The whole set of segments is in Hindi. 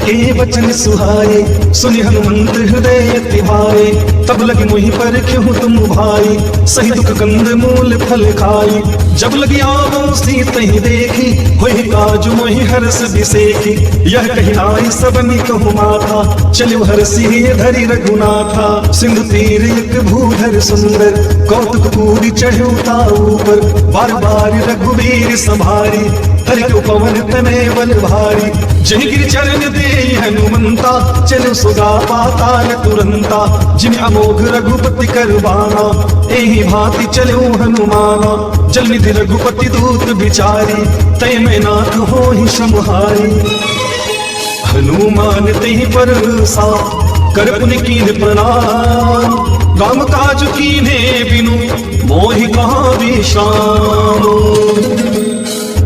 के वचन सुहाए, सुनि हनुमंत हृदय तिहाए। तब लगी मोहि पर क्यों तुम भाई, सही दुख कंद मूल फल खाई। जब लगी आवो सीत ही देखी, होई काज मोहि हर्ष बिसेखी। यह कही नाई सबनि कहु माथा, चलो हरसी धरि रघुनाथा। सिंधु तीर एक भूधर सुंदर, कौतुक पूरी चढ़ो ता ऊपर। बार बार रघुवीर संभारी, हरि को पवन तनय बल भारी। जहि गिरि चरण दे हनुमंता, चलो सुगा पाताल तुरंता। जिन अमोघ रघुपति करवाना, एहि भांति चलो हनुमाना। जल निधि रघुपति दूत बिचारी, तय में नाथ होहि समहारी। हनुमान तेहि परसा, कर पुनि कीन्ह प्रणाम। राम काज कीन्हे बिनु, मोहि कहाँ विश्राम।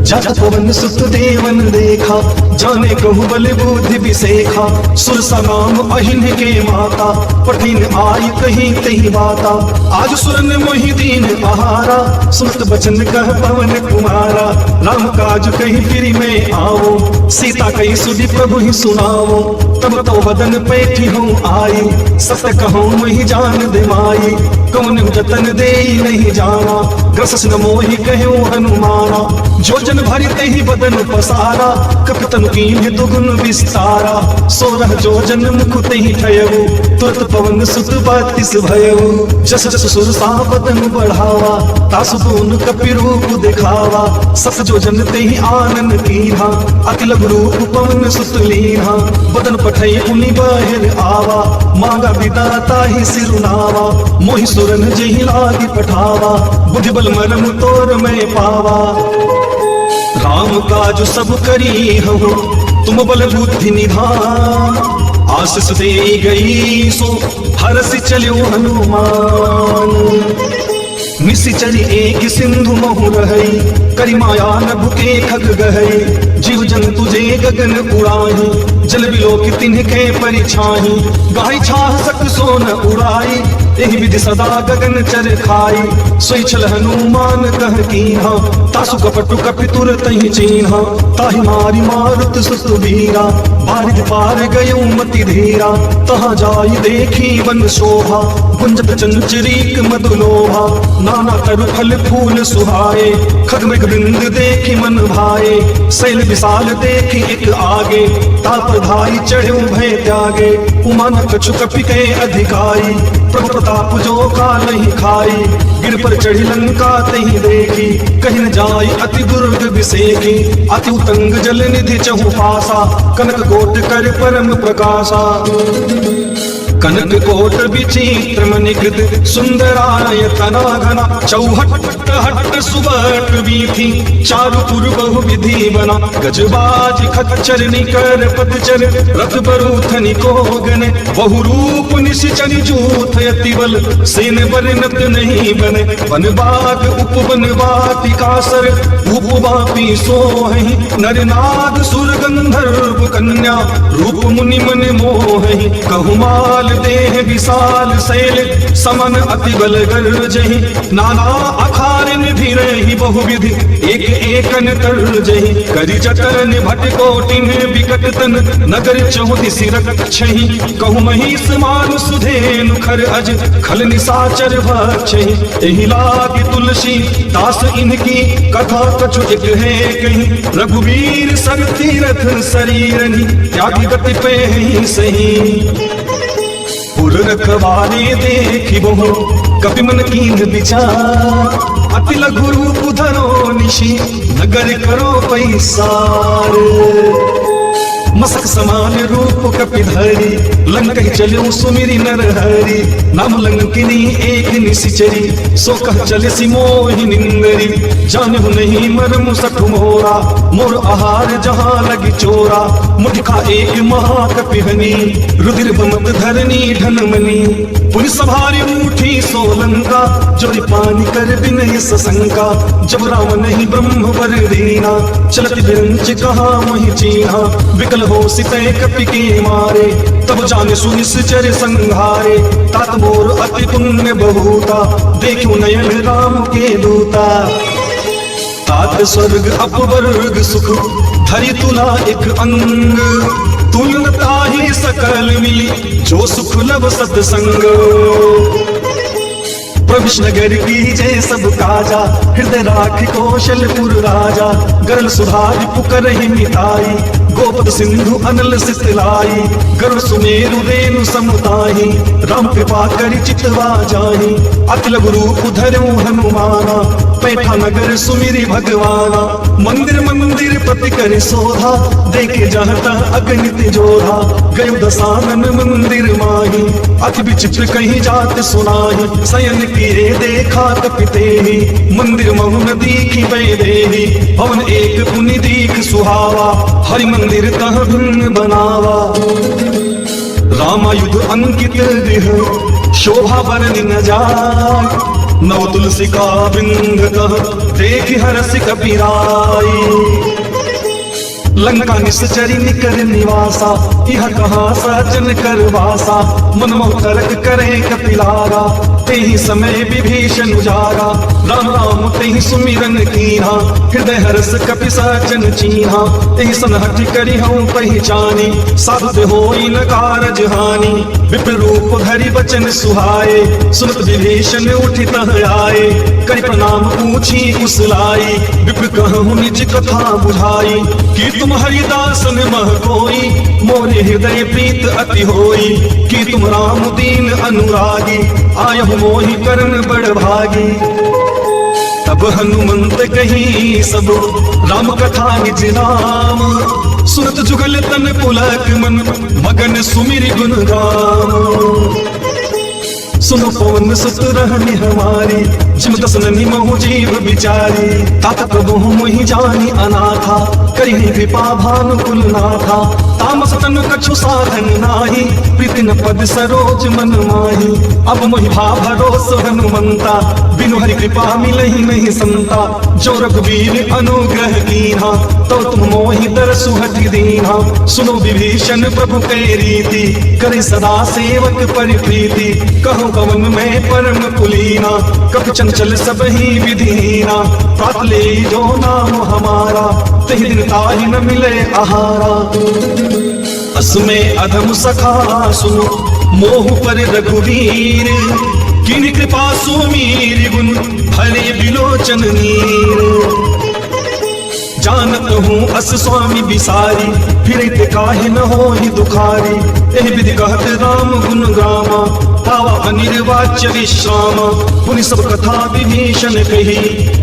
जहाँ पवन सुत देवन देखा, जाने कहु बल बुद्धि बिसेखा। सुर सनाम अहिन के माता, पठिन आई कहीं तही बाता। आज सुरन मोहि दीन आहारा, सुनत बचन कह पवन कुमारा। राम काज कहीं फिर में आओ, सीता कहीं सुधि प्रभु ही सुनाओ। तब तो बदन पैठी हूँ आई, सत कहूँ मोहि जान दे माई। कौन जतन दे नहीं जाना, ग्रसस न मोहि कहूँ हनुमाना। जो जन भरि तहि बदन पसारा, कपतन कीन्ह दुगुन विस्तारा। सोरह जो जन मुख तहि ठयऊ, तुरत पवन सुत बत्तीस भयऊ। जस जस सुरसा बदन बढ़ावा, तासु दोन कपि रूप दिखावा। सस जो जन तहि आनन कीन्हा, अति लघु रूप पवन सुत लीन्हा। बदन पठई पुनि बाहिर आवा, मांगा विदाता ही सिरुनावा। मोहि सुरन जेहि लागी पठावा, बुद्धि बल मरम तोर में पावा। राम काज सब करी हो, तुम बल बुद्धि निधान। आशीष दे गई सो, हरस चलो हनुमान। निशिचरी एक सिंधु महु रहई, करी माया नभ के खग गहई। जीव जंतु जे गगन उड़ाही, जल बिलोक तिनके परिछाही। गाय छाह सक सोन उड़ाई, एहि विधि सदा गगन चर खाई। सोई छल हनुमान कह कीन्हा, तासु कपटु कपि तुरत ही चीन्हा। ताहि मारी मारुत सुत वीरा, बारिध पार गयो मति धीरा। तहाँ जाई देखी वन शोभा, गुंजत चंचरीक मधुलोभा। नाना तरु फल फूल सुहाए, खग मृग बिंद देखी मन भाए। शैल विशाल देखी एक आगे, तापर धाई चढ़ो भय त्यागे। उमा न कछु कपि के अधिकाई, प्रभु प्रताप जो काल नहीं खाई। गिर पर चढ़ी लंका तही देखी, कहीं न जाई अति दुर्ग विसेखी। अति उतंग जल निधि चहु पासा, कनक कोट कर परम प्रकाशा। कनक कोट विचित्र मणिकृत, सुंदरायतना घना। चौहट हट सुबट वीथी, चारु पुर बहु विधि बना। गजबाज खच्चर निकर पतचर, रथ बरूथनि को गने। बहु रूप निशिचर जूथ अति बल, सेन बरनत नहीं बने। वन बाग उपवन वाटिकासर, उपवापी सोहहि। नर नाग सुर गंधर्व कन्या, रूप मुनि मन मोहहि। कहु देह विशाल शैल, समन अति बल गर्जहि। नाना अखारिन भिरहि बहुविधि, एक एकन तरजहि। करि जतन भट कोटिन विकट तन, नगर चहुदिसि रक्षहि। कहु महिष मानुष धेनु खर अज, खल निशाचर भक्षहि। एहि लागी तुलसी दास इनकी, कथा कछु एक है कहीं। रघुवीर सर तीरथ शरीरनि, त्यागी गति पेहि सही। पुर रखवारे देखी बहु, कपि मन कीन्ह विचार। अति लघु रूप धरो निशि, नगर करो पैसार। मसक समान रूप कपि धरि, लंकहि चलो सुमिरि नर हरि। नाम लंकिनी एक निशिचरी, सो कह चले सि मोहि निंदरी। जानहु नहीं मरमु सठु मोरा, मोर आहार जहाँ लगी चोरा। मुझ खा एक महाकपि हनि, रुधिर बमत धरनी धनमनि। पुनि सभारी उठी सोलंका, जोरि पानी कर बिनय सशंका। जब राम नहीं ब्रह्म वर दीना, चलत बिरंच कहा मोहि चीन्हा। विकल हो सितय कपि के मारे, तब जाने सुनिश्चर संहारे। तात मोर अति पुण्य बहुता, देखो नयन राम के दूता। तात स्वर्ग अपवर्ग सुख, धरि तुला एक अंग, तुलनता ही सकल मिली, जो सुख लब सत्संग। प्रविश नगर कीजे सब काजा, हृदय राख कौशलपुर राजा। गरल सुधारि पुकर ही मिताई, गोपद सिंधु अनल सितलाई। गरुड़ सुमेरु रेणु समुताही, राम कृपा करि चितवा जाही। अति लघु रूप धरऊ हनुमाना, पैठा नगर सुमिरि भगवाना। मंदिर मंदिर प्रति करि शोभा, देखे जहता अगणित जोधा। गयो दसानन मंदिर माही, अति विचित्र कहीं जात सुनाही। शयन किए देखा कपिते ही, मंदिर महुन दीखी बैदेही। भवन एक पुनि दीख सुहावा, हरि मंदिर तह भिन्न बनावा। रामायुध अंकित गृह, शोभा बरनि न जाय। नव तुलसी का बिंद कह, देखि हरस कपिराई। लंका निश्चरी निकर निवासा, यह कहाँ सजन कर वासा। मन मोह तरक करे कपिलारा, तेहि समय विभीषण उजारा। राम राम तेहि सुमिरन कीन्हा, हृदय हर्ष कपि सजन चीन्हा। तेहि सनहठ करि हऊँ पहिचानी, साधु होई न कारज हानि। विप्र रूप धरि बचन सुहाए, सुनत विभीषण उठि तह आए। करि प्रणाम पूछी कुशलाई, विप्र कहूँ निज कथा बुझाई। कि तुम हरिदासन मह कोई, मोरे हृदय प्रीत अति होई। कि तुम राम दीन अनुरागी, आयहु मोहि करन बड़ भागी। तब हनुमंत कही सब, राम कथा निज नाम। सुनत जुगल तन पुलक मन, मगन सुमिरि गुण गाम। सुनो पवन सुत रहनि हमारी, जिम दसननि महु जीव बिचारी। तात प्रभु मोहि जानि अनाथा, करिहि कृपा भानुकुल नाथा। तामस तनु कछु साधन नाही, प्रीति न पद सरोज मन माही। अब मोहि भाव भरोस हनुमंता, बिनु हरि कृपा मिलहि नहीं संता। जो रघुवीर अनुग्रह कीन्हा, तो तुम मोहि दरसु हठि दीन्हा। सुनो विभीषण प्रभु कै रीति, करे सदा सेवक परिप्रीति। कहो पवन में परम कुलीना, कपि चंचल सब ही विधीना। प्रात ले जो नाम हमारा, तेहि दिन ताहि न मिले आहारा। असमय अधम सखा सुनो, मोह पर रघुवीर। किन कृपा सुमीर गुण, भरे बिलोचन नीर। जानत हूँ अस स्वामी बिसारी, फिरते काहे न होहि दुखारी। एहि विधि कहत राम गुण गामा, पावा अनिर्वाच्य विश्रामा। पुनि सब कथा विभीषण कही,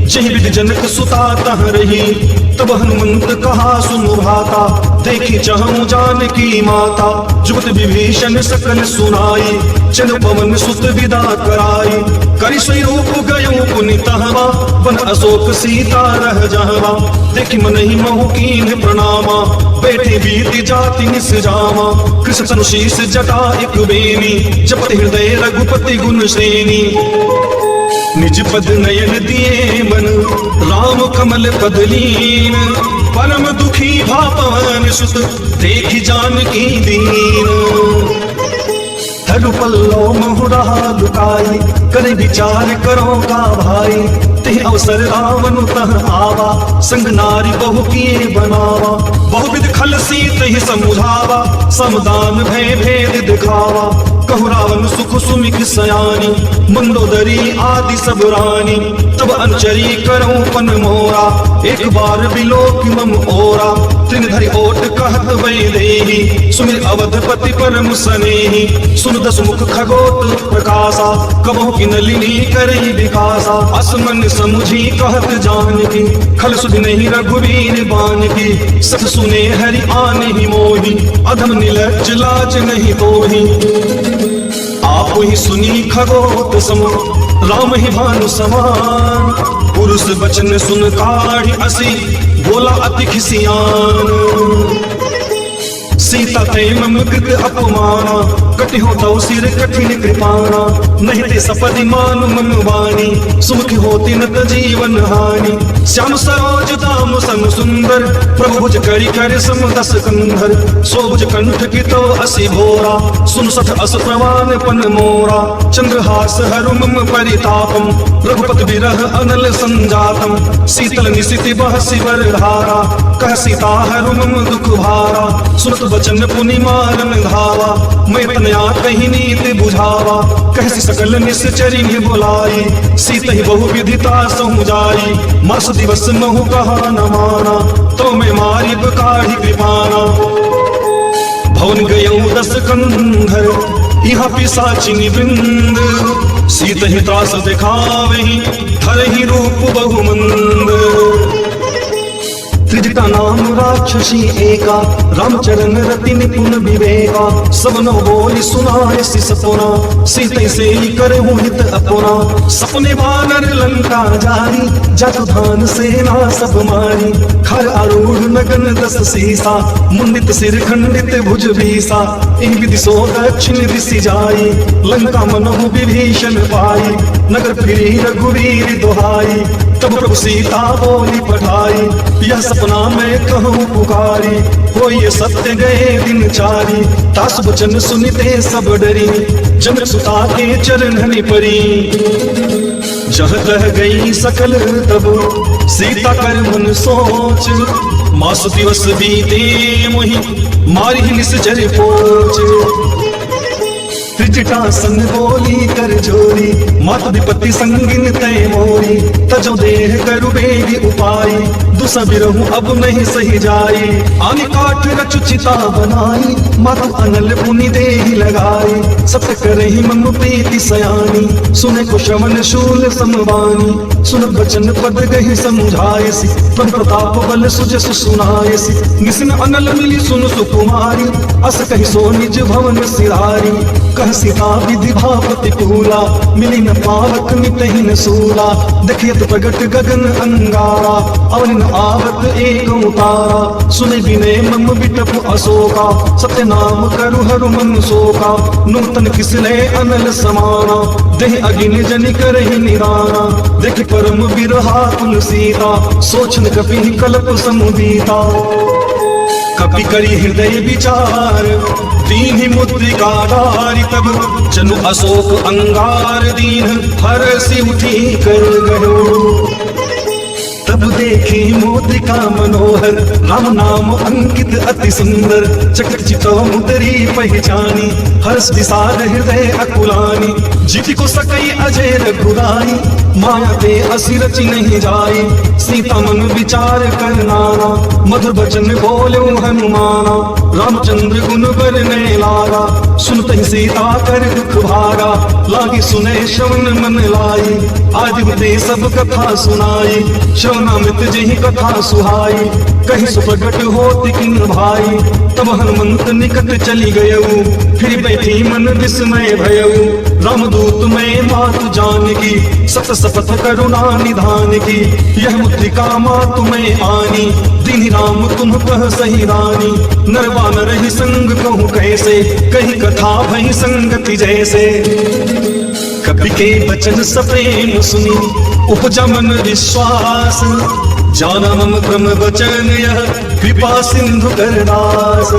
जहि विधि जनक सुता तह रही। तब हनुमंत कहा सुनु भाता, देखी चहु जानकी माता। जुगत विभीषण सकल सुनाई, चल पवन सुत विदा कराई। करि स्वरूप गयो पुनि तहवा, वन अशोक सीता रह जहवा। देखि मनहि मोह कीन्ह प्रणामा, बैठे बीति जाति निस जामा। कृष्ण तनु शीस जटा एक बेनी, जपत हृदय रघुपति गुण श्रेणी। निज पद नयन दिए मन, राम कमल पद लीन। परम दुखी भा पवन सुत, देखि जानकी दीन। धरु पल्लो मुहुरा लुकाई, करे विचार करो का भाई। तेहि अवसर रावण तह आवा, संग नारी बहु किए बनावा। बहुविध खल सीत ही समुझावा, समदान भय भेद दिखावा। कहु रावण सुख सुमिक सयानी, मंदोदरी आदि सब रानी। तब अनुचरी करऊं पन मोरा, एक बार बिलोक मम ओरा। त्रिन धरि ओट कहत वैदेही, सुमिर अवधपति परम सनेही। सुन दस मुख खगोत प्रकाशा, कबहु की नलिनी करई विकासा। असमन समुझी कहत जानकी, खल सुधि नहीं रघुवीर बानकी। सत सुने हरि आने ही मोही, अधम निलज्ज लाज नहीं तोही। आप ही सुनी खगोत सम, राम ही भानु समान। पुरुष बचन सुन काढ़ी असी, बोला अति खिसियान। सीता ते मम कृत अपमाना, कटि हो तव सिर कठिन कृपाणा। नहीं ते सपदि मानु मम वाणी, सुमुख होती न त जीवन हानि। श्याम सरोज दाम सम सुंदर, प्रभु भुज करि कर सम दस कंधर। सोभुज कंठ की तो असि भोरा, सुन सठ अस प्रवान पन मोरा। चंद्रहास हरु मम परितापम, रघुपति विरह अनल संजातम। शीतल निशिति बहसि वर धारा, कह सीता हरु मम दुख भारा। सुनत बचन पुनि मारन धावा, मैं तनया कहीं नीति बुझावा। कहसी सकल निश्चरी बुलाई, सीत ही बहु विधिता सहु जाई। मास दिवस महु कहा न माना, तो मैं मारी काढ़ी कृपाना। भवन गयौ दस कंधर, यहाँ पिशाचिनी वृंद। सीत ही त्रास दिखावहि, धरहि रूप बहुमंद। त्रिजटा नाम राक्षसी एका, रामचरण रति निपुण विवेका। सब न बोली सुनाए सि सपना, सीते से करहु हित अपना। सपने वानर लंका जारी, जातु धान सेना सब मारी। खर आरूढ़ नगन दस सीसा, मुंडित सिर खंडित भुज भीसा। इन विधि सो दक्षिण दिशि जाई, लंका मनहु विभीषण पाई। नगर फिरी रघुवीर दुहाई, तब प्रभु सीता बोली पठाई। यह सपना मैं कहूँ पुकारी, हो ये सत्य गए दिन चारी। तास वचन सुनिते सब डरी, जनक सुता के चरण परी। जह तह गई सकल तब, सीता कर मन सोच। मास दिवस बीते मोहि, मारी निश्चर पोच। त्रिजटा संग बोली कर जोरी, मात विपत्ति संगिन तय मोरी। तजो देह करु बेगी उपाय, दुसा बिरहु अब नहीं सही जाई। आनि काठ रचु चिता बनाई, मातु अनल पुनि देहि लगाई। सत्य करहि मम प्रीति सयानी, सुने को श्रवण शूल समवानी। सुन बचन पद गहि समझायसी, तन प्रताप बल सुजसु सुनायसी। निसिन अनल मिली सुन सुकुमारी, अस कहि सो निज भवन सिधारी। कह सीता विधि भाव प्रतिकूला, मिली न पावक मिटहि न सूला। देखियत प्रगट गगन अंगारा, अवन न आवत एक तारा। सुने विनय मम बिटपु अशोका, सत्य नाम करु हरु मन शोका। नूतन किसले अनल समाना, देह अगिन जनि करहि निराना। देख परम बिरहा कुल सीता, सोचन कपि कल्प समुदीता। कपि करि हृदय विचार, दीन मुद्रिका डारि। तब जनु अशोक अंगार दीन, हरसि उठी कर गयो। तब देखी मोदिका मनोहर, राम नाम अंकित अति सुंदर। चकित चितो मुदरी पहचानी, हर्ष विषाद हृदय अकुलानी। जिति को सकई अजय रघुराई, माया ते असि रचि नहीं जाई। सीता मन विचार कर नाना, मधुर वचन बोलो हनुमाना। रामचंद्र गुण बरने लागा, सुनते सीता कर दुख भागा। लागी सुने श्रवण मन लाई, आज ते सब कथा सुनाई। श्रवणामृत जहि कथा सुहाई, कहीं सुप्रगट होति किन भाई। तब हनुमंत निकट चली गयऊ, फिर बैठी मन विस्मय भयऊ। रामदूत में मातु जानकी, सत सपथ करुणा निधान की। यह मुद्रिका मातु में आनी, दीन राम तुम कह सही रानी। नरवा न रही संग कहूँ कैसे, कहीं कथा भई संगति जैसे। कपि के वचन सप्रेम सुनी, उपजा मन विश्वास। जाना मम क्रम वचन यह, कृपा सिंधु करदास।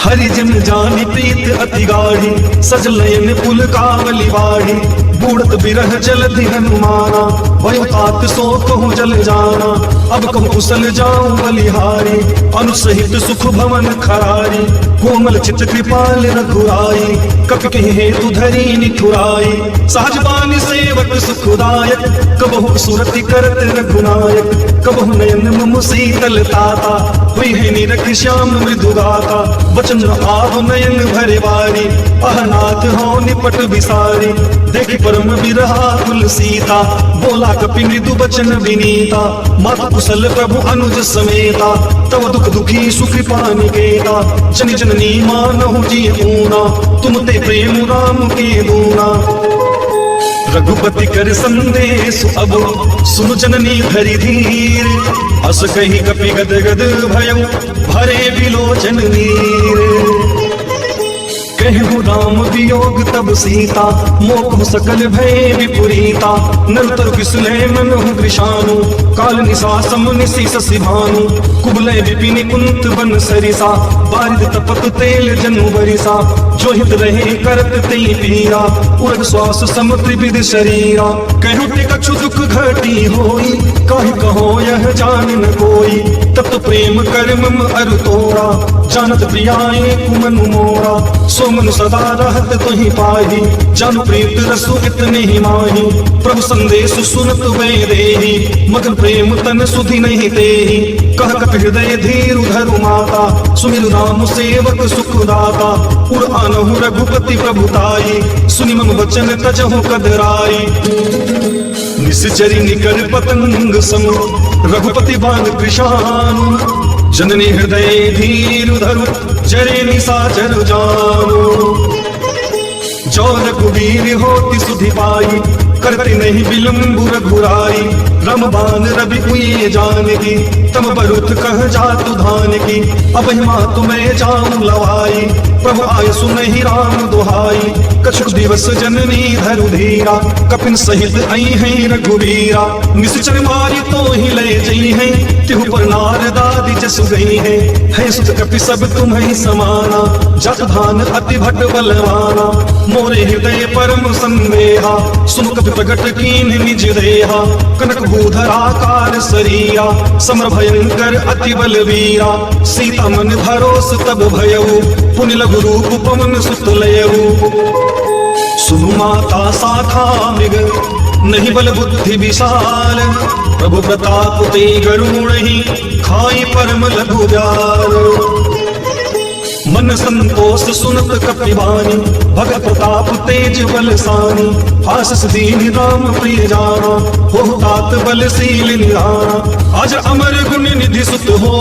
हरि जन जानी प्रीत अति गाढ़ी, सजलयन पुल कावली बाढ़ी। बूढ़त बिरह जलधि हनुमाना, वयो तात सो कहूँ जल जाना। अब कहूँ कुशल जाऊं बलिहारी, अनुसहित सुख भवन खरारी। कोमल चित कृपाल रघुराई, कपि कहि हेतु धरी निठुराई। सहजबानी सेवक सुखदायक, कबहु सुरति करत रघुनायक। कबहु नयन मम शीतल ताता, हुई है निरख श्याम मृदु गाता। वचन आव नयन भरे बारी, अहनाथ हो निपट विसारी। देखि परम बिरहा कुल सीता, बोला कपि मृदु बचन विनीता। मातु कुशल प्रभु अनुज समेता, तव दुख दुखी सुख पानिकेता। जन जननी मानहु जी ऊना, तुम ते प्रेम राम के दूना। रघुपति कर संदेश अब सुन जननी धरि धीर। अस कही कपि गद गद भयउ भरे बिलोचन नीर। कहु राम वियोग तब सीता मोह सकल भय विपुरीता। नर तरु किसले मनहु वृषानु काल निशा सम निशि शशि भानु। कुबलय विपिन कुंत बन सरिसा बारिद तपत तेल जनु बरिसा। जो हित रहे करत तई पीरा उर्ग श्वास सम त्रिविध शरीरा। कहु ते कछु दुख घटी होई काहि कहो यह जान न कोई। तप्त प्रेम कर मम अरु तोरा जानत प्रियाए कुमनु मोरा। सो मन सदा रहत तुहि पाही जानु प्रीत रसु इतने ही माही। प्रभु संदेश सुनत वे देही मगन प्रेम तन सुधि नहीं तेही। कह कप हृदय धीरु धरु माता सुमिरु राम सेवक सुख दाता। उर आनहु रघुपति प्रभुताई सुनि मम वचन तजहु कदराई। निश्चरी निकर पतंग सम रघुपति बाण कृशानु। जननी हृदय धीरु धरु जरे निशाचर जानो। जो रघुवीर होति सुधि पाई करते नहीं विलंबु रघुराई। राम बाण रवि हुए जानकी तम बरुत कह जातु धान की। अब माँ तुम्हें जाऊं लवाई प्रभु आय सुनहि राम दुहाई। कछुक दिवस जननी धरु धीरा कपिन सहित आई है रघुवीरा। निश्चर मारी तो ही ले जई है तिहु पर नारदादि जसु गई है सुत कपि सब तुम्हें समाना। जत धान अति भट बलवाना मोरे हृदय परम संदेहा। सुन कपि प्रगट कीन निज देहा कनक भूधराकार सरिया। समर भयंकर अति बलवीरा सीता मन भरोस तब भयउ। पुनि लघु रूप पवन सुत लयउ। सुनु माता शाखा मृग नहीं बल बुद्धि विशाल। प्रभु प्रताप ते गरुण ही खाई परम लघु जाल। मन संतोष सुनत कपिवानी भगत प्रताप तेज बलसानी। आशीष दीन राम प्रिय जाना हो तात बलशील निराना। आज अमर गुण निधि सुत हो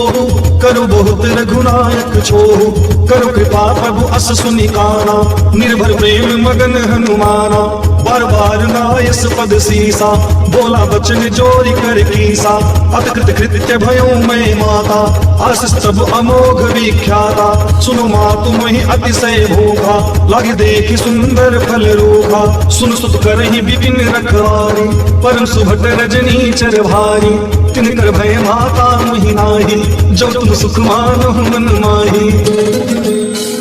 करो बहुत रघुनायक छोहु। करो कृपा प्रभु अस सुनि काना निर्भर प्रेम मगन हनुमाना। बार बार नायस पद सीसा बोला बचन जोरी कर कीसा। अतकृत कृत्य भयो मैं माता आशीष तब अमोघ विख्याता। सुनो माँ तुम ही अतिशय भोगा लागे देखी सुंदर फल रोगा। सुन सुत करहि विपिन रखवारी परम सुभट रजनी चर भारी। तिनकर भय माता मुहि नाही जो तुम सुख मानहु मन माही।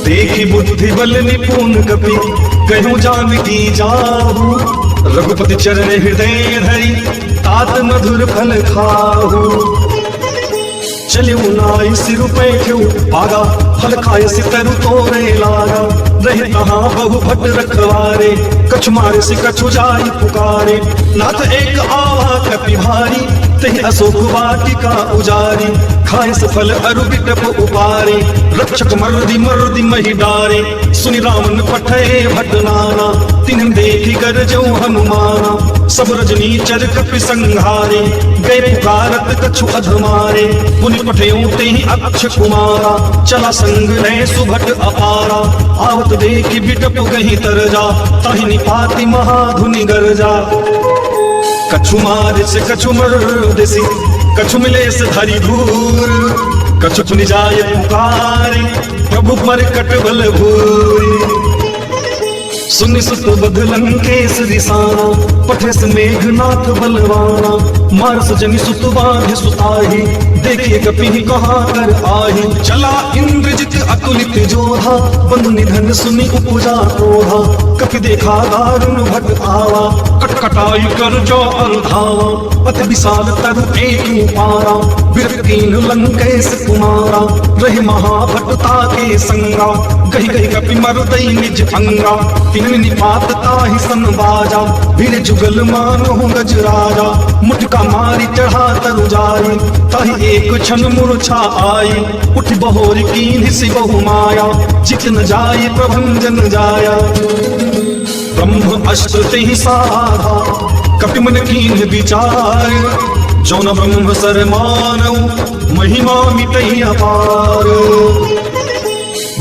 देखी बुद्धि बल निपुण कपि कहूँ जानकी जाहु। रघुपति चरण हृदय धरि तात मधुर फल खाहु। चलियो नाई सिर पैठ्यो पागा फल खाए सितरु तोरे लागा। रहे कहाँ बहु भट रखवारे कछु मारे से कछु जाई पुकारे। नाथ एक आवा कपि भारी तहि अशोक वाटिका उजारी। खाए सफल अरु बिटप उपारे रक्षक मर्दि मही डारे। सुनि रावण पठे भट नाना तिन्ह देखी गरजौ हनुमाना। सब रजनी चर कपि संहारे गए पुकारत कछु अधमारे। पुनि पठेऊ तेहि अक्ष कुमारा चला संग रहे सुभट अपारा। आवत देखी बिटप गही तरजा ताहि निपाति महाधुनि गरजा। कछु मार से कछु मर्देसी कछु मिले से धरि धूर। कछु पुनि जाय पुकारे प्रभु मरकट बल भूरि। सुनि सुत बध लंकेश रिसाना पठे से मेघनाथ बलवाना। मारस जनि सुत बांध सुताही देखिए कपि कहाँ कर आही। चला इंद्रजित अतुलित जोधा बंधु निधन सुनि उपजा क्रोधा। कपि देखा दारुण भट आवा कटकटाई कर जो अनुधावा। अति विशाल तरु एक पारा बिरकीन लंकेश कुमारा। रहे महाभटता के संगा गही गही कपि मरुदई निज अंगा। तिन निपात ताहि सन बाजा भीड़ जुगल मानो गजराजा। मुटका मारी चढ़ा तरु जाई ताहि एक क्षण मूर्छा आई। उठ बहोर कीन्हि सि बहु माया जित न जाय प्रभंजन जाया। ब्रह्म अस्त्र तेहि साधा कपि मन कीन्ह विचार। जो न ब्रह्म सर मानौ महिमा मिटहि अपार।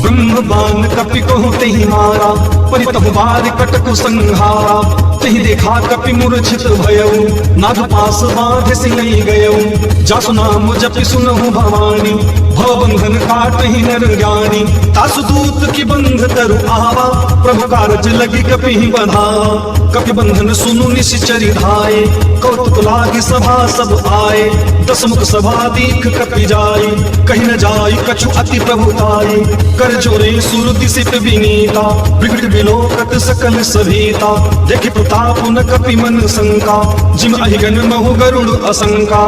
ब्रह्म बाण कपि कहु तेहि मारा परितहु बार कटकु संहारा। तही देखा कपि मूर्छित भयऊ, नाग पास बांध सिलई गयऊ। जासु नाम जपि सुनहु भवानी, भव बंधन काटहि नर ज्ञानी। तासु दूत की बंध तरु आवा, प्रभु कारज लगी कपि बंधावा। कपि बंधन सुनु निश्चरि धाये, कौतुक लागी सभा सब आए। दसमुख सभा दीख कपि जाई, कहीं न जाई कछु अति प्रभुताई। कर जोरे सुर दिसित विनीता, विकट विलोकत सकल सभीता। देखि प्रताप न कपि मन शंका, जिम अहिगन महु गरुड़ असंका।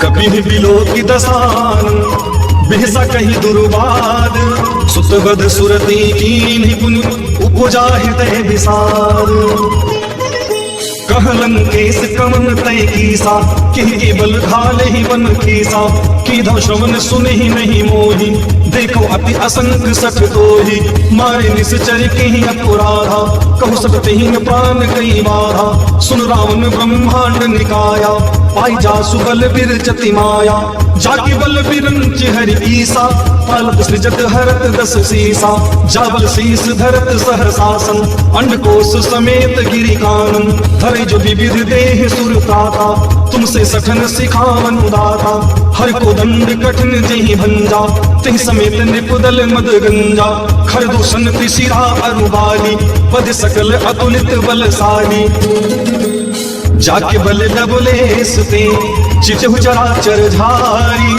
कपि विलोकि दसानन, बिहसा कहीं दुर्वाद। सुतवद सुरती कीन्हि पुनि, उपजा हृदय विसार। कहलंकेश कमन तय कीसा, कि केवल घाले ही बन कीसा। कीधव श्रवण सुनहि नहीं मोहि, देखो अति असंग सठ तोहि। मारे निश्चर कहीं अपराधा, कहु सत हीन प्राण कई बाधा। सुन रावण ब्रह्मांड निकाया, पाई जासु बल बिरचति माया। जाके बल बिरंच हरि ईसा, पालत सृजत हरत दस सीसा। जाबल शीस धरत सहसासन, अंडकोश समेत गिरि कानन। धरे जो विविध देह सुर प्राता, तुमसे सठन सिखावन दाता। हर को दंड कठिन जहि भंजा, तहि समेत निपुदल मद गंजा। खर दूषण तिशिरा अरुबाली, पद सकल अतुलित बलशाली। जाके बल डबले सुते, चिचहु चराचर झारी।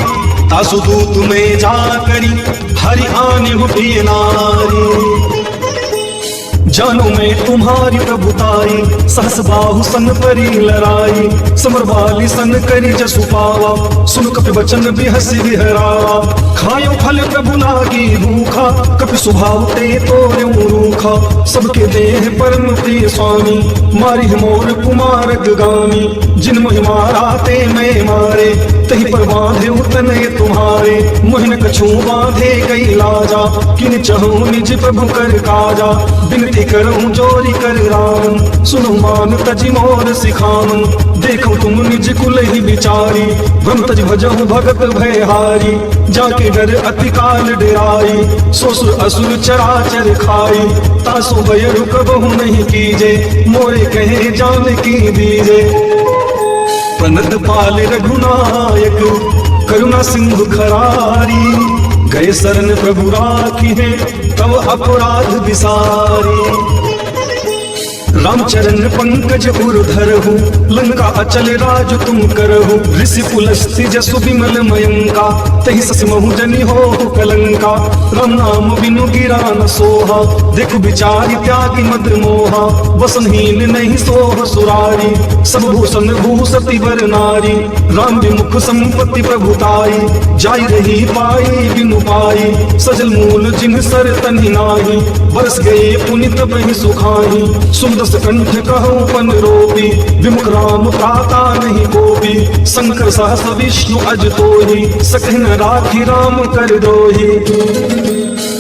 तासु दूत में जा करी, हरि आने हुटिए नारी। जानो मैं तुम्हारी प्रभुताई, सहस बाहु सन परी लड़ाई। समर वाली सन करी जसु पावा, सुन कपि वचन बिहसि विहरावा। खायो फल प्रभु लागी भूखा, कपि स्वभाव ते तोर्यो रूखा। सबके देह परम प्रिय स्वामी, मारी मोर कुमार गामी। जिन मोहि मारा ते मैं मारे, तही पर बांधे तनय तुम्हारे। मोहिन कछु बांधे कई लाजा, किन चहु निज प्रभु कर काजा। बिनती करूं जोरी कर राम, सुनो मान तजि मोर सिखावन। देखो तुम निज कुल ही विचारी, भ्रम तज भजहु भगत भयहारी। जाके डर अति काल डेराई, सोसुर असुर चराचर खाई। तासो भय रुक बहु नहीं कीजे, मोरे कहे जान की दीजे। प्रणत पाल रघुनायक, करुणा सिंधु खरारी। गए शरण प्रभु राखी है, तव अपराध विसारी। रामचरण पंकज उर्धरहु, लंका अचल राज तुम करहु। ऋषि पुलस्ति जसु विमल मयंका, तहि ससिमहु जनि हो कलंका। राम नाम बिनु गिरा न सोहा, देखु विचारि त्यागी मद मोहा। वसनहीन नहीं सोह सुरारी, सब भूषण भूषति वर नारी। राम विमुख संपत्ति प्रभुताई, जाई रही पाई बिनु पाई। सजल मूल जिन सर तनि नाही, बरस गए पुनित बहि सुखाई। सुंदस कंठ कहूँ पन रोपी, विमुख राम प्राता नहीं गोपी। शंकर सहस विष्णु अज तोहि, सकन राखी राम कर दोहि।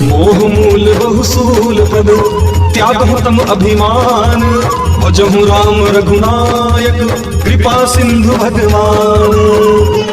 मोह मूल बहुसूल पद, त्यागहु तम अभिमान। भजहु राम रघुनायक, कृपा सिंधु भगवान।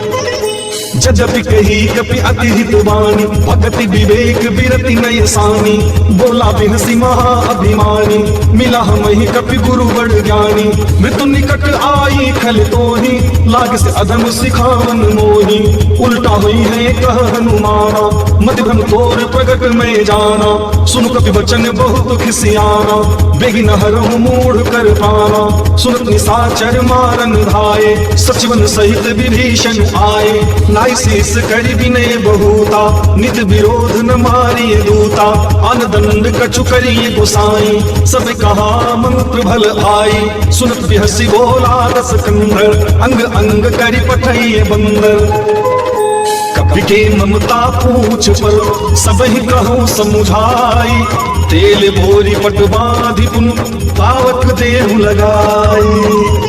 जजपि कही कपि अति हित वाणी, भगति विवेक विरति नय सानी। बोला बिहसी महा अभिमानी, मिला हमहि कपि गुरु बड़ ज्ञानी। मृत्यु निकट आई खल तोहि, लाग से अधम सिखावन मोहि। उल्टा हुई है कह हनुमाना, मति भ्रम तोर प्रगट में जाना। सुन कपि वचन बहुत खिसियाना, बेगी न हरहु मूढ़ कर पाना। सुनत निशाचर मारन धाये, सचिवन सहित विभीषण आए। नाई शीस करि विनय बहुता, नित विरोध न मारिय दूता। अन दंड कछु करिय गोसाई, सब कहा मंत्र भल आई। सुनत बिहसी बोला दस कंधर, अंग अंग करि पठइय बंदर। कपि के ममता पूछ पर, सबहि कहूँ समुझाई। तेल बोरी पट बांधि पुन, पावक देहु लगाई।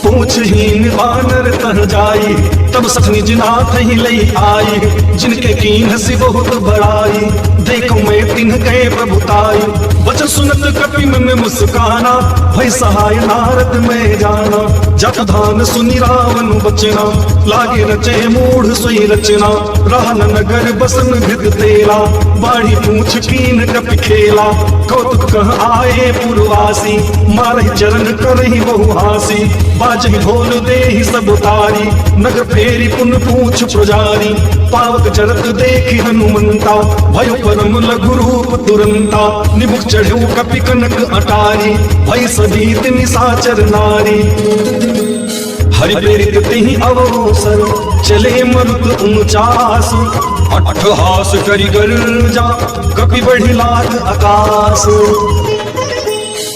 पूछहीन बानर तह जाई, तब सखनी जिनाथ ही लई आई। जिनके कीन हसी बहुत बड़ाई, देखो मैं तिन्ह गए प्रभुताई। वचन सुनत कपि मन मुस्काना, भई सहाय नारद में जाना। जत धान सुनि रावण बचना, लागे रचे मूढ़ सोई रचना। रहन नगर बसन घृत तेला, बाढ़ी पूछ कीन कपि खेला। कौतुक कह आए पुरवासी, मारहि चरण करहि बहु हासी। बाजहि ढोल देहि सब तारी, नगर फेरी पुन पूछ पुजारी। पावक जरत देखि हनुमंता, भयो परम लघु रूप तुरंता। निमुख चढ़ऊ कपि कनक अटारी, भई सभीत निशाचर नारी। हरि प्रेरित तेहि अवसर, चले मरुत 49। अट्ठहास करि गर्जा, कपि बढ़ि लाग आकाश।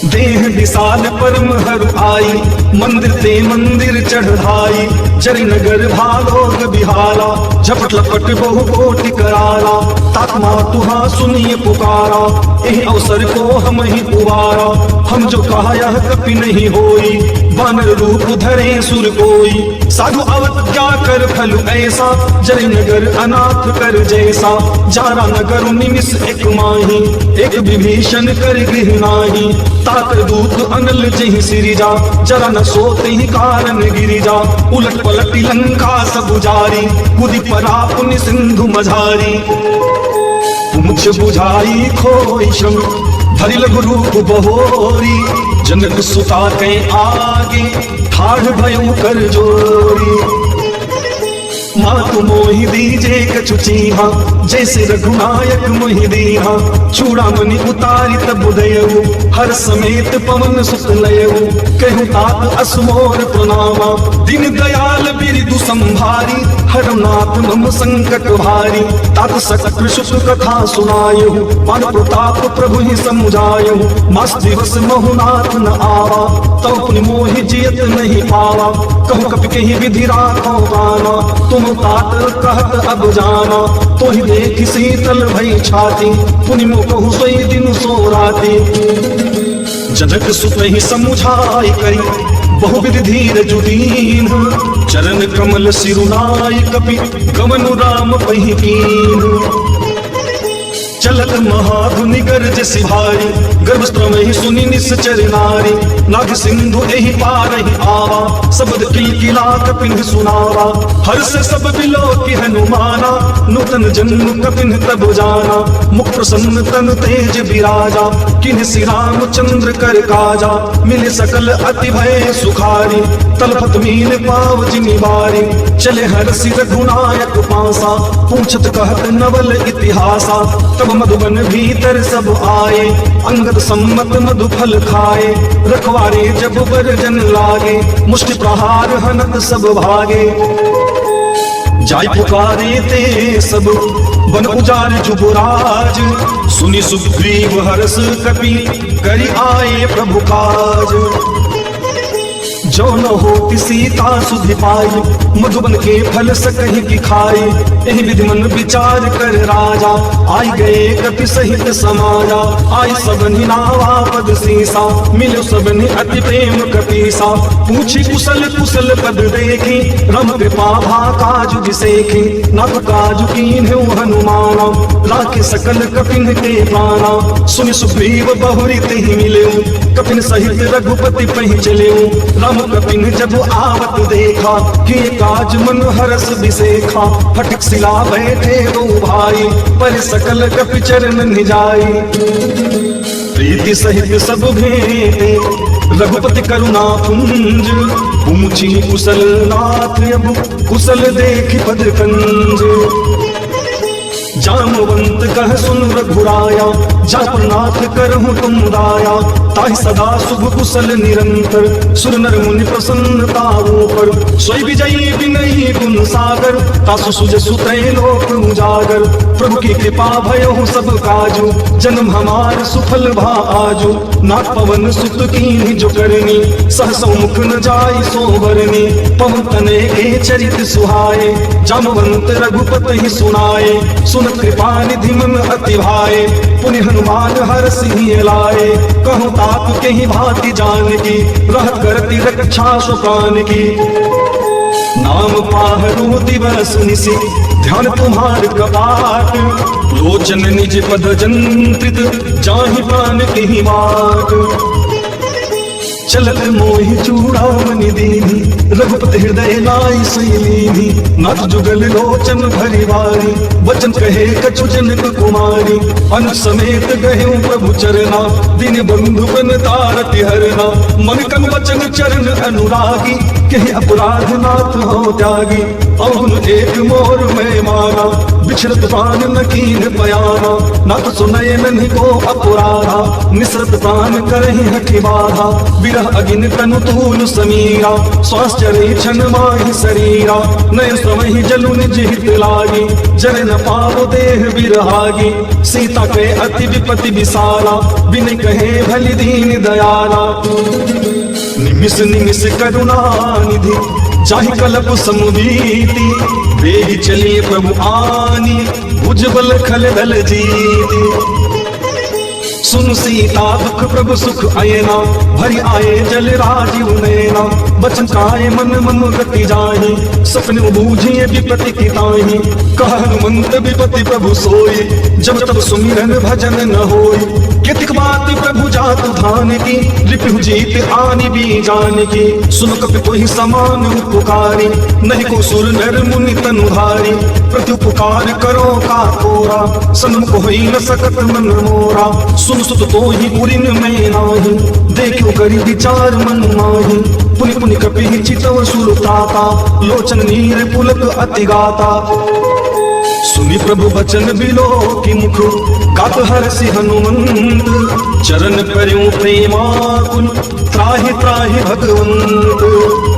देह विशाल परम हर आई, मंदिर ते मंदिर चढ़ाई। जरि नगर भालोग बिहाला, झपट लपट बहु कोटि करारा। तात्मा तुहा सुनिए पुकारा, एहि अवसर को हम ही उबारा। हम जो कहा यह कपि नहीं होई, वानर रूप धरे सुर कोई। साधु अवज्ञा कर फल ऐसा, जरि नगर अनाथ कर जैसा। जारा नगर निमिष एक माही, एक विभीषण कर गृह नाही। ताकर दूत अनल जहि सिरिजा, जरा न सोते ही कारण गिरिजा। उलट पलट लंका सब जारी, कुदि पराप सिंधु मझारी। मुझ बुझाई खोई शम, धरि लघु रूप बहोरी। जनक सुता के आगे, ठाढ़ भयो कर जोरी। मातु मोहि दीजे कछु चीहा, जैसे रघुनायक मोहि दीहा। चूड़ामणि उतारी तब उदयऊ, हर समेत पवन सुत लयऊ। कहु तात असमोर प्रणामा, दीन दयाल बिरदु संभारी। हरनाथ मम संकट भारी, तात सकल सुख कथा सुनायहु। मान प्रताप प्रभु ही समुझायहु, मास दिवस महुनाथ न आवा। तौ पुनि मोहि जियत नहीं पावा, कहु कपि कहि विधि राखो गाना। तुम तात कहत अब जाना, तोहि देखि शीतल भई छाती। पुनि मो कहु सोई दिन सो राती। जनक सुत ही समुझाई करी, बहुविध धीर जुदीन। चरण कमल सिरुनाई, कपि गमनु राम पहि कीन। चलत महाधुनि गर्ज सिभारी, गर्भस्त्र में ही सुनि निश्चर नारी। नाग सिंधु एहि पारहि आवा, शब्द किलकिला कपिन सुनावा। हर्ष सब बिलो कि हनुमाना, नूतन जन्म कपिन तब जाना। मुख प्रसन्न तन तेज विराजा, किन्ह श्री रामचंद्र कर काजा। मिले सकल अति भय सुखारी, तलपत मीन पाव जिनि बारी। चले हर्षि रघुनायक पासा, पूछत कहत नवल इतिहासा। तब मधुबन भीतर सब आए, अंगद सम्मत मधु फल खाए। रखवारे जब बरजन लागे, मुष्टि प्रहार हनत सब भागे। जाय पुकारे ते सब, बन उजार जुबराज। सुनि सुग्रीव हर्ष कपि, करि आए प्रभु काज। जो न होती सीता सुधि पाई, मधुबन के फल सकहि की खाई। एहि विधि मन विचार कर राजा, आई गए कपि सहित समाजा। आई सबनि नावा पद सीसा, मिलो सबनि अति प्रेम कपीसा। पूछी कुशल कुशल पद देखी, रम कृपा भा काजु बिसेखी। नाथ काजु कीन्हु हनुमाना, राखे सकल कपिन के प्राणा। सुनि सुग्रीव बहुरी तेहि मिलेऊ, कपिन सहित रघुपति पहि चलेऊ। राम कपिन जब आवत देखा, किए काज मन हरस बिसेखा। फटक सिला बैठे दो भाई, पर सकल कपि चरण निजाई। प्रीति सहित सब भेंटे, रघुपति करुणा पुंज। पूछी कुशल नाथ अब, कुशल देखि पद कंज। जामवंत कह सुन रघुराया, जापनाथ करहु तुम दाया। ताहि सदा शुभ कुशल निरंतर, सुर नर मुनि प्रसन्नता ऊपर। सोई विजयी विनयी गुण सागर, तासु सुज सुतै लोक उजागर। प्रभु की कृपा भयो सब काजू, जन्म हमार सुफल भा आजू। नाथ पवन सुत कीन्हि जो करनी, सहसौ मुख न जाय सो बरनी। पवन तनय के चरित सुहाए, जामवंत रघुपति ही सुनाए। सुन कृपा निधि मन अति भाए, पुनि हनुमान हर्ष ही लाए। कहूँ तात के ही भांति जान की, रह करती रक्षा सुप्राण की। नाम पाहरु दिवस निशि, ध्यान तुम्हार कपाट। लोचन निज पद जंत्रित, जाहि प्राण के ही बाट। चलत मोहि चूड़ामणि दीनी, रघुपति हृदय लाई सैलीनी। नाथ जुगल लोचन भरी वारी, वचन कहे कछु जनक कुमारी। अन समेत गए प्रभु चरना, दिन बंधु बन तारति हरना। मन कन वचन चरण अनुरागी, कहे अपराध नाथ हो त्यागी। अहुन एक मोर में मारा, बिछड़त प्राण न कीन पयारा। नाथ सुनय नन्हि को अपराधा, निसरत प्राण करहि हठि बाधा। विरह अगिन तनु तूल समीरा, श्वास चरे क्षण माहि शरीरा। नयन श्रवहि जलु निज हित लागी, जर न पावो देह बिरहागी। सीता के अति विपति विसारा, बिन कहे भली दीन दयाला। निमिष निमिष करुणा निधि, चाहि कलप समुदीति। वेहि चलिए प्रभु आनी, भुजबल खल दल जीति। सुन सीता दुख प्रभु सुख आयना, भरी आए जल राजीव नैना। बचन काय मन मम गति जाहि, सपने बूझिए विपति की ताहि। कह हनुमंत विपति प्रभु सोई, जब तब सुमिरन भजन न होई। कितक बात प्रभु जातु धान की, रिपु जीत आनि भी जान की। सुन कपि कोहि समान उपकारी, नहीं को सुर नर मुनि तनुधारी। प्रति उपकार करो का कोरा, सन्मुख होई न सकत मन मोरा। सुन सुत तो ही पुरिन में नाही, देखो करी विचार मन माही। पुनि पुनि कपि चितव सुरताता, लोचन नीर पुलक अति गाता। सुनि प्रभु बचन बिलो की मुख, गात हरसि हनुमंत। चरण पर्यों प्रेमाकुल, त्राहि त्राहि भगवंत।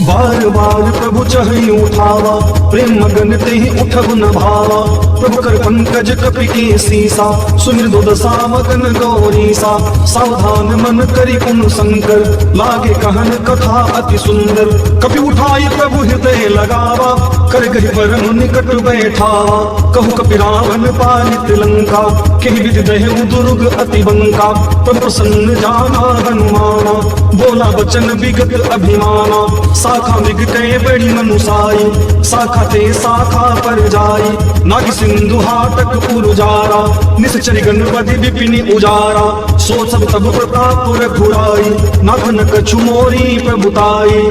बार बार प्रभु चहि उठावा, प्रेम मगन तेहि उठब न भावा। प्रभु कर पंकज कपि के सीसा, सुमृदु दशा मगन गौरीसा। सावधान मन करि पुन शंकर, लागे कहन कथा अति सुंदर। कपि उठाई प्रभु हृदय लगावा, कर गहि परम निकट बैठावा। कहु कपि रावण पालित लंका, केहि विधि दहेउ दुर्ग अति बंका। प्रभु प्रसन्न जाना हनुमाना, बोला वचन विगत अभिमाना। शाखा मिग के बड़ी मनुसाई, शाखा ते शाखा पर जाई। नाग सिंधु हाटक पुरजारा, निश्चर गणपति विपिन उजारा। सो सब तब प्रताप रघुराई, नाथ न कछु मोरी प्रभुताई।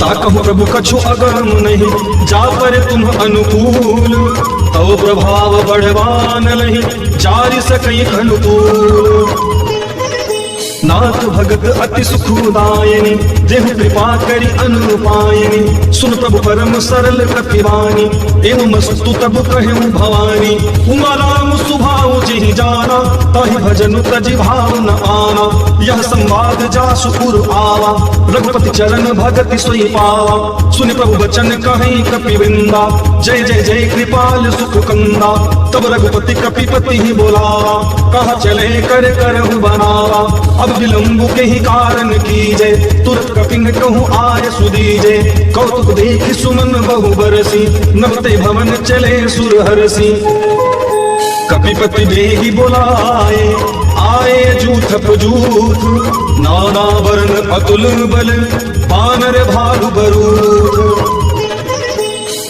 ताकहु प्रभु कछु अगम नहीं, जा पर तुम अनुकूल। तव प्रभाव बढ़वान नहीं, जारि सकई अनुकूल। नाथ भगत अति सुखदायिनी, देहु कृपा करि अनुपायिनी। सुन प्रभु परम सरल कपिवानी, एवं स्तु तब कहूँ भवानी। उमा राम सुभाव जिहि जाना, ताहि भजन तजि भाव न आना। यह संवाद जासु पुर आवा, रघुपति चरण भगति सोई पावा। सुनि प्रभु बचन कहि कपिवृंदा, जय जय जय कृपाल सुख कंदा। तब रघुपति कपिपति ही बोलावा, कहा चले कर करहु बनावा। अब विलंबु के ही कारण कीजे, तुरत कपिन कहूँ आय सुदीजे। कौतुक देखि सुमन बहु बरसी, नभते भवन चले सुर हरसी। कपिपति बेगी बोलाए, आए जूथ प्रजूथ। नाना वर्ण अतुल बल, बानर भालु बरूथ।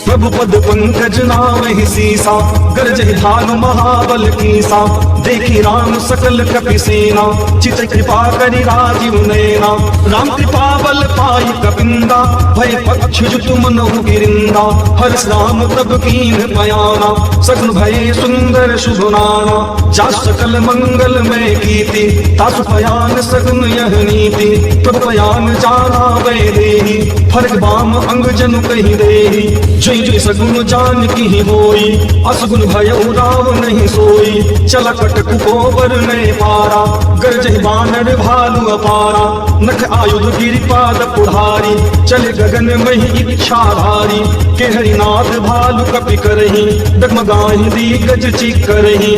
प्रभु पद पंकज नामहि सीसा, गरजहि भानु महाबल कीसा। देखी राम सकल कपि सेना, चित कृपा करि राजीव नैना। राम कृपा बल पाई कपिंदा, भय पक्ष जुत मनहु गिरिंदा। हर्ष राम तब कीन पयाना, सगुन भय सुंदर शुभ नाना। जासु सकल मंगल में कीति, तासु पयान सगुन यह नीति। प्रभु पयान जाना वै देहि, फरक बाम अंग जनु कहि देहि। जय जय सगुन जान की होई, असगुन भय राव नहीं सोई। चला कटक कोबर ने पारा, गरजहि बानर भालु अपारा। नख आयुध गिरिपाद पुढ़ारी, चले गगन महि इच्छाधारी। के हरिनाथ भालु कपि करहि, डगमगाहि दिग्गज चिकरहि।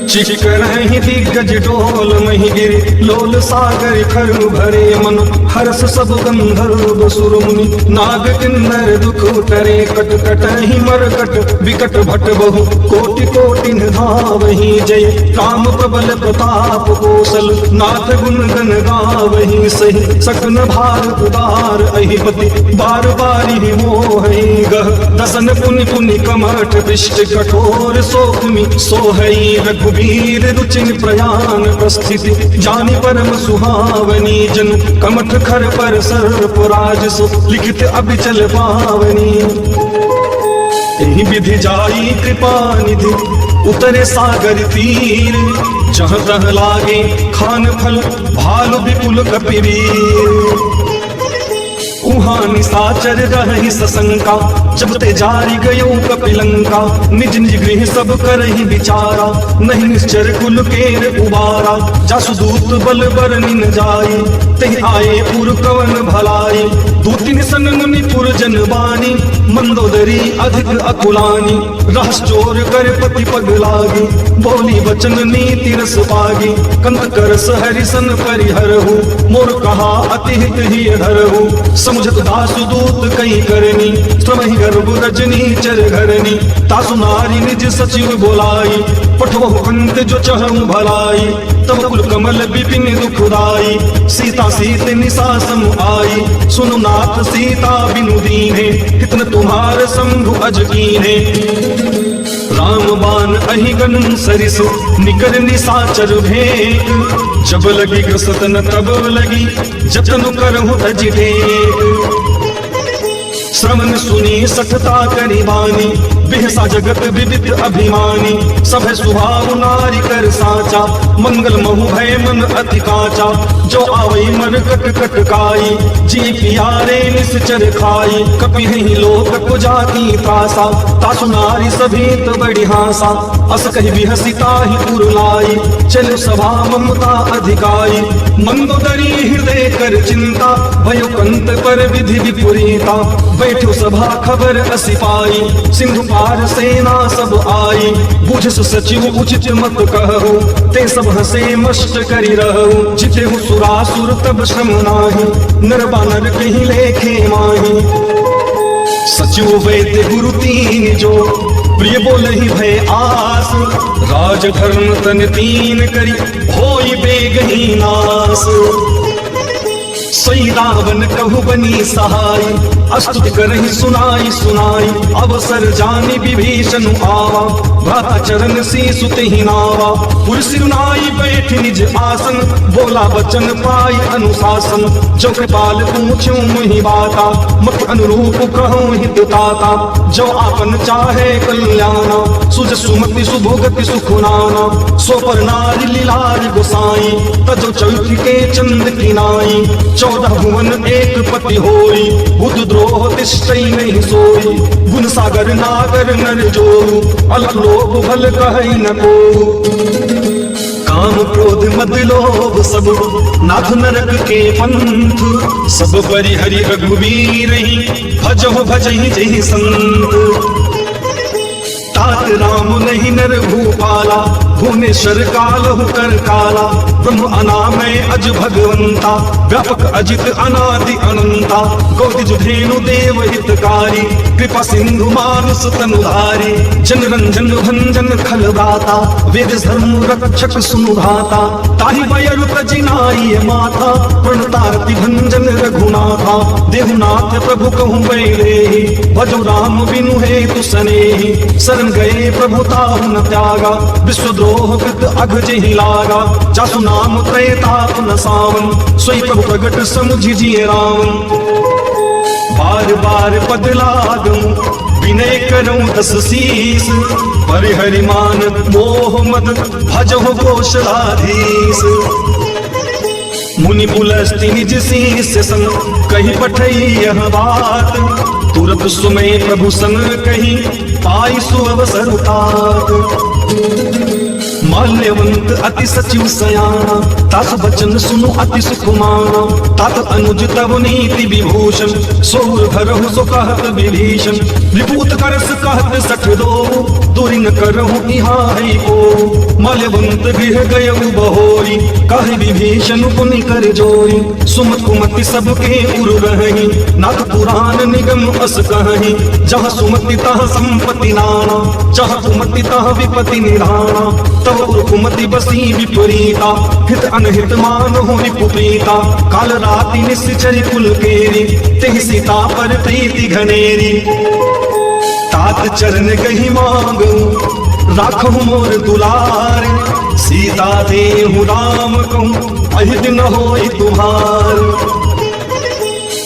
चिकरहि दिग्गज डोल महि गिरि, लोल सागर खरु भरे मन। हर्ष सब गंधर्व सुर मुनि, नाग किन्नर दुख टरे। कट कटहि मरकट विकट भट बहु, कोटि कोटि धावहि जय। राम प्रबल प्रताप कौशल, नाथ गुण गण गावहि सही। सकन भारत उदार अहिपति, बार बारी मोहि। कह दसन पुनि पुनि कमठ पृष्ठ कठोर सोखमी सोहई रघुबीर रुचिन प्रयाण प्रस्थिति जानि परम सुहावनी जन कमठ खर पर सर्पराज सो लिखित अबिचल पावनी एहि विधि जाई कृपा निधि उतरे सागर तीर जहाँ तह लागे खान फल भालु विपुल कपिवीर उहाँ निशाचर रही सशंका जब ते जारी गयो कपिलंका निज निज गृह सब करहि विचारा नहीं निश्चर कुल केर उबारा जासु दूत बल बरनिन जाई ते आए पुर कवन भलाई दूतिन सन मुनि पुर जन बानी मंदोदरी अधिक अकुलानी रहस चोर कर पति पग लागी बोली वचन नीति रस पागी कंत करस हरिसन परिहरहु मोर कहा अति हित ही धरहु समुझत दासु दूत कई करनी श्रमहि गर्भ रजनी चर घरनी तासु नारी निज सचिव बोलाई पठवहु अंत जो चहु भलाई तब कुल कमल विपिन दुखदाई सीता सीत निशा सम आई सुनु नाथ सीता बिनु दीन्हे कितन तुम्हार शंभु अज कीन्हे राम बाण अहिगन सरिस निकर निशाचर भेंट जब लगी ग्रसतन तब लगी जतन करहु तज टेक श्रवण सुनी सठता करी बानी बिहसा जगत विदित अभिमानी सब सुभाव नारी कर साचा मंगल महु भय मन अति काचा जो आवई मर कट कट काई जी पियारे निश्चर खाई कपि ही लोक को जाती त्रासा तासु नारी सभीत बड़ी हासा अस कही बिहसिता ही पुरलाई चलो सभा ममता अधिकाई मंदोदरी हृदय कर चिंता भयो कंत पर विधि विपुरीता बैठो सभा खबर असिपाई सिंधु पार सेना सब आई बुझस सचिव उचित मत कहो ते सब हसे मस्त करी रहो जिते हु सुरासुर तब श्रम नाही नर बानर कहीं लेखे माही सचिव वैद्य गुरु तीन जो प्रिय बोलहि भय आस राज धर्म तन तीन करी होई बेगही नास सोई रावण कहु बनी सहाय अस्तुति करहि सुनाई सुनाई अवसर जानि विभीषण आवा भ्राता चरण शीसु तेहि नावा पुर सिरुनाई बैठ निज आसन बोला वचन पाई अनुशासन जो कृपाल पूछूं मुहि बाता मत अनुरूप कहूं हित ताता जो आपन चाहे कल्याणा सुज सुमति सुभोगति सुख नाना सो पर नारी लीलार गोसाई तजो चौथी के चंद की नाई 14 भुवन एक पति होई बुद्ध द्रोह तिष्ठई नहीं सोई गुण सागर नागर नर जोरु अलख लोभ भल कहई न को काम क्रोध मद लोभ सब नाथ नरक के पंथ सब परिहरि रघुवीर ही भजहु भजहि जहि संत तात राम नहीं नर भूपाला भुवनेश्वर कालहु कर काला ब्रह्म अनामय अज भगवंता व्यापक अजित अनादि अनंता गौतिज धेनु देव हितकारी कृपा सिंधु मानुष तनुधारी जन रंजन भंजन खलदाता वेद धर्म रक्षक सुनुधाता ताहि बयरु तजिनाई माता प्रणतारति भंजन रघुनाथा देहुनाथ प्रभु कहूँ बैले भजो राम बिनु हेतु सनेहि शरण गए प्रभु ताहु न त्यागा विश्वद्रोह कृत अघ जेहि लागा जासु नाम त्रयताप न सावन सोई प्रभु प्रगट समुझि जिय रावण बार बार पद लागूं विनय करऊं 10 शीस परिहरि मान मोह मद भजहु कौशलाधीश मुनि पुलस्ति निज शीस संग कही पठई यह बात तुरत सुमय प्रभु सन कही पाई सुअवसर तात माल्यवंत अति सचिव सयाना तात बचन सुनु अति सुख माना तात अनुज तव नीति विभूषण सोर धरहु सो कहत विभीषण विभूत करस कहत सठ दो दूरी न करहु इहाँ है को माल्यवंत गृह गयउ बहोरी कहि विभीषण पुनि कर जोरी सुमत कुमति सबके उर रही नाथ पुराण निगम अस कहि जहाँ सुमति तह संपत्ति नाना जहाँ कुमति तह विपति निधाना तब कुमति बसी विपरीता हित अनहित मान हो रिपुप्रीता काल राति निश्चरी कुल केरी तेहि सीता पर प्रीति घनेरी तात चरण कही मांगू राखो मोर दुलार, सीता देहु राम कहूँ अहित न होई तुम्हार।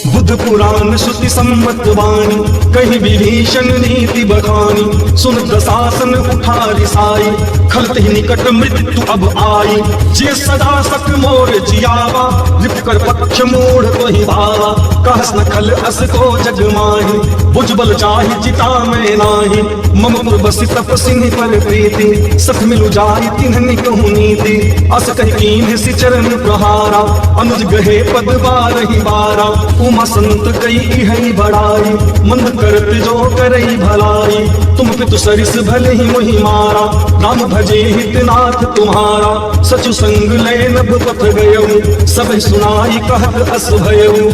बुद्ध पुराण श्रुति सम्मत वाणी कही विभीषण नीति बखानी, सुन प्रशासन उठारी साई खलत ही निकट मृत्यु अब आई। जे सदा सक मोर जियावा रिप कर पक्ष मूढ़ को ही भावा, कहस न खल अस को जग माही भुजबल चाहि चिता में नाही। मम पुर बसी तप सिंह पर प्रीति सख मिलु जाई तिन्हनि कहूँ नीति। अस कही कीन्ह सि चरण प्रहारा अनुज गहे पद बारहि बारा। उमा संत कई इहै बड़ाई मंद करत जो करई भलाई। तुम पितु सरिस भले ही मोहि मारा राम भजे हितनाथ तुम्हारा। सचु संग लय नभ पथ गयऊ सब सुनाई कहत अस भयऊ।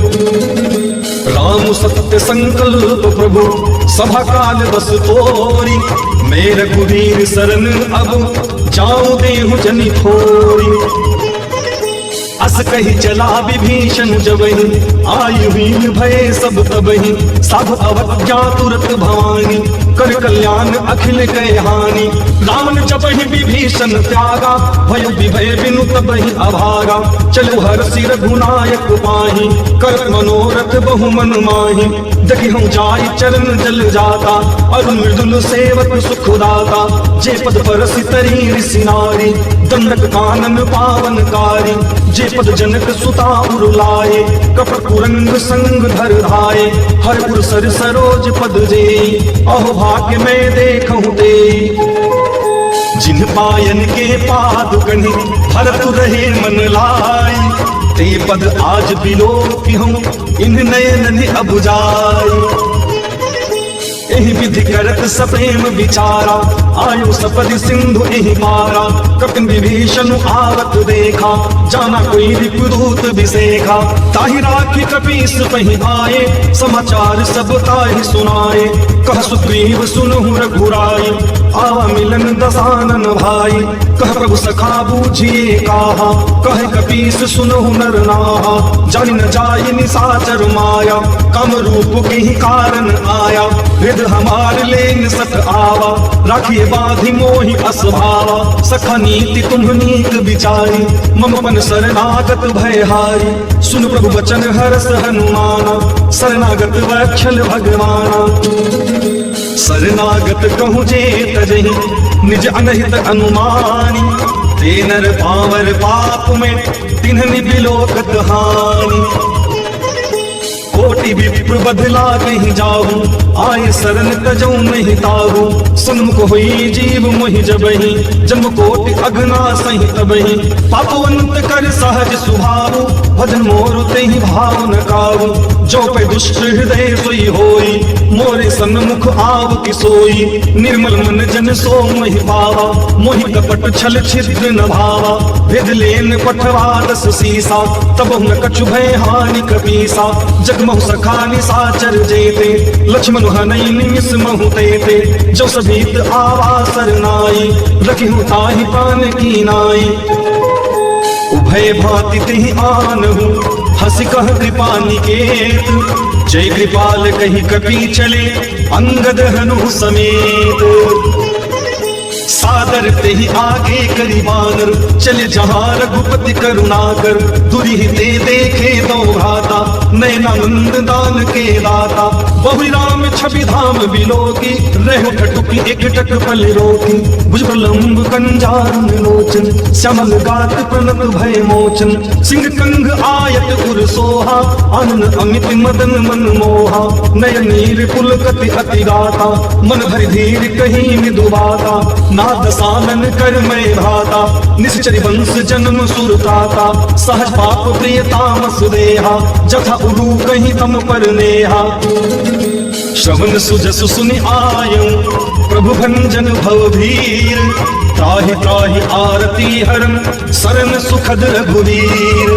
राम सत्य संकल्प प्रभु सभा काल बस तोरी, मेरे रघुवीर शरण अब जाऊं देहु जनि थोरी। अस कही चला विभीषण जबहि आयु हीन भय सब तबहि। साधु अवज्ञा तुरत भवानी कर कल्याण अखिल कह हानि। रावण जबहि विभीषण त्यागा भय विभय बिनु तबहि अभागा। चलो हरषि रघुनायक पाहि कर मनोरथ बहु मन माहि। देखि हम जाय चरण जल जाता अरुण मृदुल सेवक सुख दाता। जे पद परसि तरी ऋषि नारी दंडक कानन पावनकारी। जे पद जनक सुता उरुलाए कपट कुरंग संग धर धाये। हर पुर सर सरोज पद जे अहो भाग्य में देखूं ते। जिन पायन के पादुकनि भरत रहे मन लाई, ते पद आज बिलोपि हूँ इन नयन अब जाई। एहि विधि करत सप्रेम विचारा आयु सपदि सिंधु एहि पारा। कपिन विभीषण आवत देखा जाना कोई रिपुदूत विसेखा। ताहि राखी कपीस पहि आए समाचार सब ताहि सुनाए। कह सुग्रीव सुनहु रघुराई आवा मिलन दसानन भाई। कह प्रभु सखा बूझिए काहा कह कपीस सुनहु नर नाहा। जानि न जाय निसाचर माया कम रूप के ही कारण आया। हृदय हमार लेन सत आवा राखिए बाधि मोहि असभावा। सखा नीति तुम नीक विचारी मम पन शरणागत भयहारी। सुन प्रभु वचन हरस हनुमाना शरणागत वक्षल भगवाना। शरणागत कहूँ जे तजहि निज अनहित अनुमानी। ते नर पावर पाप में तिन्हनि बिलोकत हानि। कोटि विप्र बदला कहीं जाऊं आए शरण तजऊ नहीं ताऊ। सन्मुख हुई जीव मोहि जबहि जन्म कोटि अगना सही तबहि। पापवंत कर सहज सुभाव भजन मोर तेहि भाव न काऊ। जो पे दुष्ट हृदय सोई होई मोरे सन्मुख आव की सोई। निर्मल मन जन सो मोहि पावा मोहि कपट छल छिद्र न भावा। भेद लेन पठवा दस सीसा तब न कछु भय हानि कपीसा। जगमहु सखा निसाचर जेते लक्ष्मण हनई निमिष महु तेते। जो सभीत आवा सरनाई रखिहु ताहि प्राण की नाई। उभय भांति तिहि आनहु हंसी कह कृपा निकेत। जय कृपाल कही कपी चले अंगद हनु समेत। सादर ते ही आगे करी बानर चले जहाँ रघुपति करुणाकर। दुरी ते देखे दो भ्राता नयनानंद दान के दाता। बहु राम छवि धाम बिलोकी रहो ठटुकी एक टक पल रोकी। भुजबलंब कंजारुन लोचन श्यामल गात प्रणत भय मोचन। सिंह कंग आयत उर सोहा आनंद अमित मदन मन मोहा। नयनीर पुलकति अति गाता मन भरि धीर कहीं निदुबाता। नाद सानन कर मैं भाता निश्चरी वंश जन्म सुरताता। सहज पाप प्रिय तामस देहा जथा उरु कहीं तम पर नेहा। श्रवण सुजसु सुनि आयं प्रभु भंजन भवभीर। त्राहि त्राहि आरती हरन शरण सुखद रघुवीर।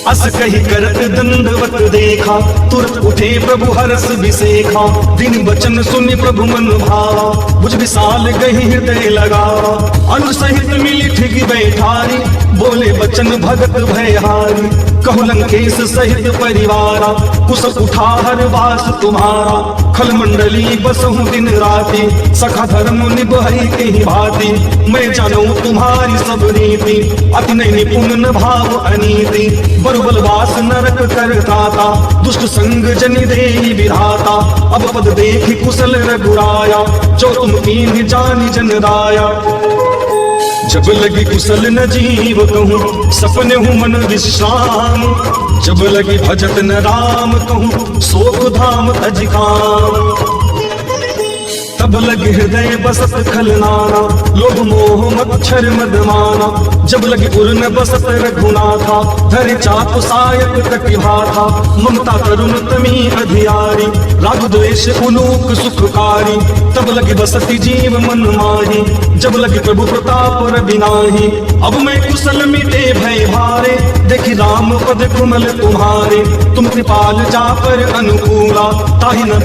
अस कही करत दंडवत देखा तुरंत उठे प्रभु हरस विसेखा, दिन वचन सुनि प्रभु मन भावा, बुझ विशाल गही हृदय लगावा। अनु सहित मिली ठिग बैठारी, बोले वचन भगत भयहारी, कहु लंकेश सहित परिवारा, कुश उठा हर वास तुम्हारा। खल मंडली बसहु दिन राति, सखा धर्म निभई के ही भांति, मैं जानू तुम्हारी सब रीति, अति निपुण न भाव अनीति। बरुबलवास नरक करताता, दुष्ट संग जनि देहि विधाता, अब पद देखि कुशल रघुराया, जो तुम कीन्हि जानि जन दाया। जब लगी कुशल न जीव कहूँ, सपने हूँ मन विश्राम, जब लगी भजत न राम कहूँ, शोक धाम तज काम। तब लगे हृदय बसत खलनाना, लोभ मोह मच्छर मदमाना, जब लगे उर न बसत रघुनाथा, धर चाप सायक कटिभाथा, ममता करुण तमी अधियारी, राग द्वेष उलूक सुखकारी, तब लगे बसती जीव मन माही, जब लगे प्रभु प्रताप रविनाही। अब मैं कुशल मिटे भय भारे, देखि राम पद कुमल तुम्हारे, तुम कृपाल जा पर अनुकूला, ताहि न